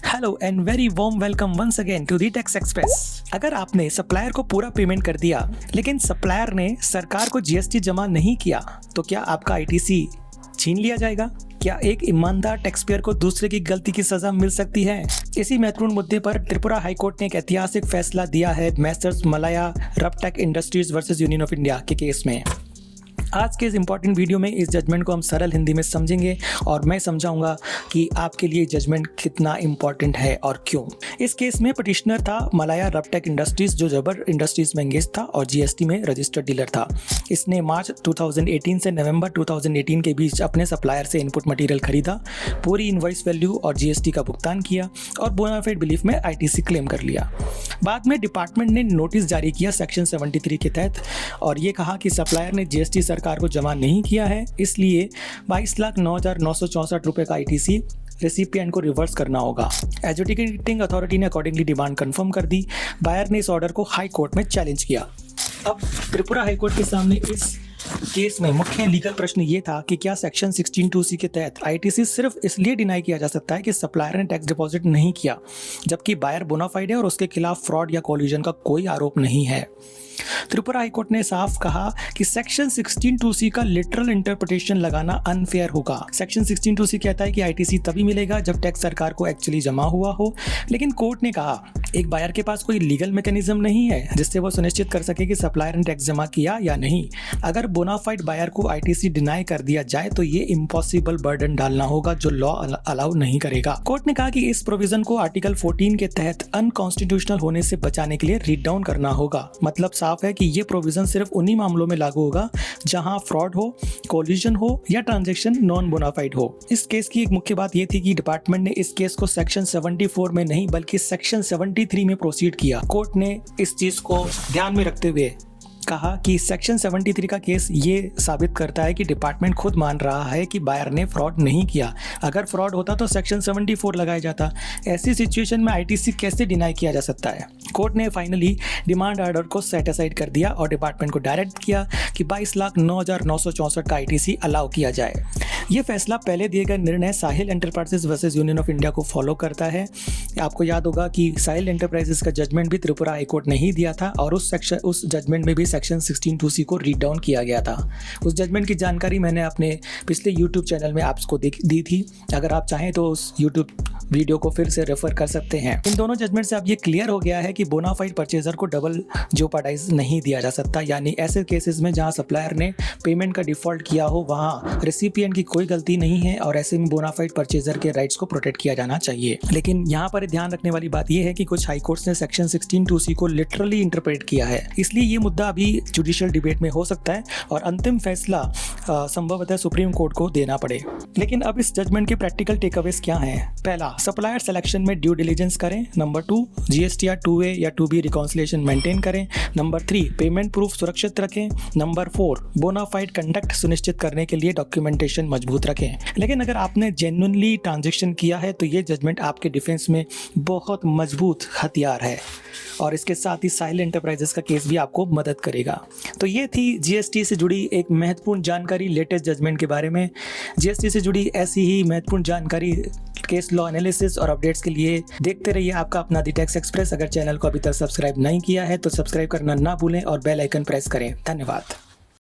Hello and very warm welcome once again to the tax express. अगर आपने supplier को पूरा पेमेंट कर दिया लेकिन सप्लायर ने सरकार को जीएसटी जमा नहीं किया तो क्या आपका आईटीसी छीन लिया जाएगा? क्या एक ईमानदार टैक्स पेयर को दूसरे की गलती की सजा मिल सकती है? इसी महत्वपूर्ण मुद्दे पर त्रिपुरा हाईकोर्ट ने एक ऐतिहासिक फैसला दिया है messrs Malaya Rubtech Industries versus Union of India के केस में। आज के इस इंपॉर्टेंट वीडियो में इस जजमेंट को हम सरल हिंदी में समझेंगे और मैं समझाऊंगा कि आपके लिए जजमेंट कितना इंपॉर्टेंट है और क्यों। इस केस में पिटिशनर था मलाया रबटेक इंडस्ट्रीज जो जबर इंडस्ट्रीज में एंगेज था और जीएसटी में रजिस्टर्ड डीलर था। इसने मार्च 2018 से नवंबर 2018 के बीच अपने सप्लायर से इनपुट मटेरियल खरीदा, पूरी इनवॉइस वैल्यू और जीएसटी का भुगतान किया और बोनाफाइड बिलीफ में आईटीसी क्लेम कर लिया। बाद में डिपार्टमेंट ने नोटिस जारी किया सेक्शन 73 के तहत और ये कहा कि सप्लायर ने जीएसटी सरकार को जमा नहीं किया है, इसलिए 22,09,964 रुपये का आईटीसी रेसिपिएंट को रिवर्स करना होगा। एडजुडिकेटिंग अथॉरिटी ने अकॉर्डिंगली डिमांड कंफर्म कर दी। बायर ने इस ऑर्डर को हाई कोर्ट में चैलेंज किया। अब त्रिपुरा हाईकोर्ट के सामने इस केस में मुख्य लीगल प्रश्न ये था कि क्या सेक्शन 16(2)(c) के तहत आईटीसी सिर्फ इसलिए डिनाई किया जा सकता है कि सप्लायर ने टैक्स डिपॉजिट नहीं किया जबकि बायर बोनाफाइड है और उसके खिलाफ फ्रॉड या कोलिजन का कोई आरोप नहीं है। त्रिपुरा हाईकोर्ट ने साफ कहा कि सेक्शन 16(2)(c) का लिटरल इंटरप्रिटेशन लगाना अनफेयर होगा। सेक्शन 16(2)(c) कहता है कि आईटीसी तभी मिलेगा जब टैक्स सरकार को एक्चुअली जमा हुआ हो, लेकिन कोर्ट ने कहा एक बायर के पास कोई लीगल मैकेनिज्म नहीं है जिससे वो सुनिश्चित कर सके कि सप्लायर ने टैक्स जमा किया या नहीं। अगर बोनाफाइड बायर को आईटीसी डिनाई कर दिया जाए तो ये इम्पॉसिबल बर्डन डालना होगा जो लॉ अलाउ नहीं करेगा। कोर्ट ने कहा कि इस प्रोविजन को आर्टिकल 14 के तहत अनकॉन्स्टिट्यूशनल होने से बचाने के लिए रीड डाउन करना होगा। मतलब साफ है कि ये प्रोविजन सिर्फ उन्हीं मामलों में लागू होगा जहां फ्रॉड हो, कोलिजन हो या ट्रांजैक्शन नॉन बोनाफाइड हो। इस केस की एक मुख्य बात यह थी कि डिपार्टमेंट ने इस केस को सेक्शन 74 में नहीं बल्कि सेक्शन 73 में प्रोसीड किया। कोर्ट ने इस चीज को ध्यान में रखते हुए कहा कि सेक्शन 73 का केस ये साबित करता है कि डिपार्टमेंट खुद मान रहा है कि बायर ने फ्रॉड नहीं किया। अगर फ्रॉड होता तो सेक्शन 74 लगाया जाता। ऐसी सिचुएशन में आईटीसी कैसे डिनाई किया जा सकता है? कोर्ट ने फाइनली डिमांड ऑर्डर को सेट असाइड कर दिया और डिपार्टमेंट को डायरेक्ट किया कि 22,09,964 का आईटीसी अलाउ किया जाए। ये फैसला पहले दिए गए निर्णय Sahil Enterprises versus Union of India को फॉलो करता है। आपको याद होगा कि साहिल एंटरप्राइजेस का जजमेंट भी त्रिपुरा हाईकोर्ट ने ही दिया था और उस जजमेंट में भी सेक्शन 16(2)(c) को रीड डाउन किया गया था। उस जजमेंट की जानकारी मैंने अपने पिछले यूट्यूब चैनल में आपको दी थी। अगर आप चाहें तो उस यूट्यूब वीडियो को फिर से रेफर कर सकते हैं। इन दोनों जजमेंट से अब ये क्लियर हो गया है कि बोनाफाइड परचेजर को डबल जोपाडाइज नहीं दिया जा सकता, यानी ऐसे केसेस में जहां सप्लायर ने पेमेंट का डिफॉल्ट किया हो वहां रेसिपिएंट की कोई गलती नहीं है और ऐसे में बोनाफाइड परचेजर के राइट्स को प्रोटेक्ट किया जाना चाहिए। लेकिन यहाँ पर ध्यान रखने वाली बात यह है कि कुछ हाईकोर्ट्स ने सेक्शन 16(2)(c) को लिटरली इंटरप्रेट किया है, इसलिए ये मुद्दा अभी जुडिशियल डिबेट में हो सकता है और अंतिम फैसला संभवतः सुप्रीम कोर्ट को देना पड़े। लेकिन अब इस जजमेंट के प्रैक्टिकल टेकअवेज क्या हैं? पहला, सप्लायर सिलेक्शन में ड्यू डिलिजेंस करें। नंबर 2, जीएसटी 2A या 2B रिकॉन्सिलिएशन मेंटेन करें। नंबर 3, पेमेंट प्रूफ सुरक्षित रखें। नंबर 4, बोनाफाइड कंडक्ट सुनिश्चित करने के लिए डॉक्यूमेंटेशन मजबूत रखें। लेकिन अगर आपने जेन्युइनली ट्रांजैक्शन किया है तो ये जजमेंट आपके डिफेंस में बहुत मजबूत हथियार है और इसके साथ ही साहिल एंटरप्राइजेस का केस भी आपको मदद करेगा। तो ये थी जीएसटी से जुड़ी एक महत्वपूर्ण जानकारी लेटेस्ट जजमेंट के बारे में। जीएसटी से जुड़ी ऐसी ही महत्वपूर्ण जानकारी, केस लॉ एनालिसिस और अपडेट्स के लिए देखते रहिए आपका अपना दी टैक्स एक्सप्रेस। अगर चैनल को अभी तक सब्सक्राइब नहीं किया है तो सब्सक्राइब करना ना भूलें और बेल आइकन प्रेस करें। धन्यवाद।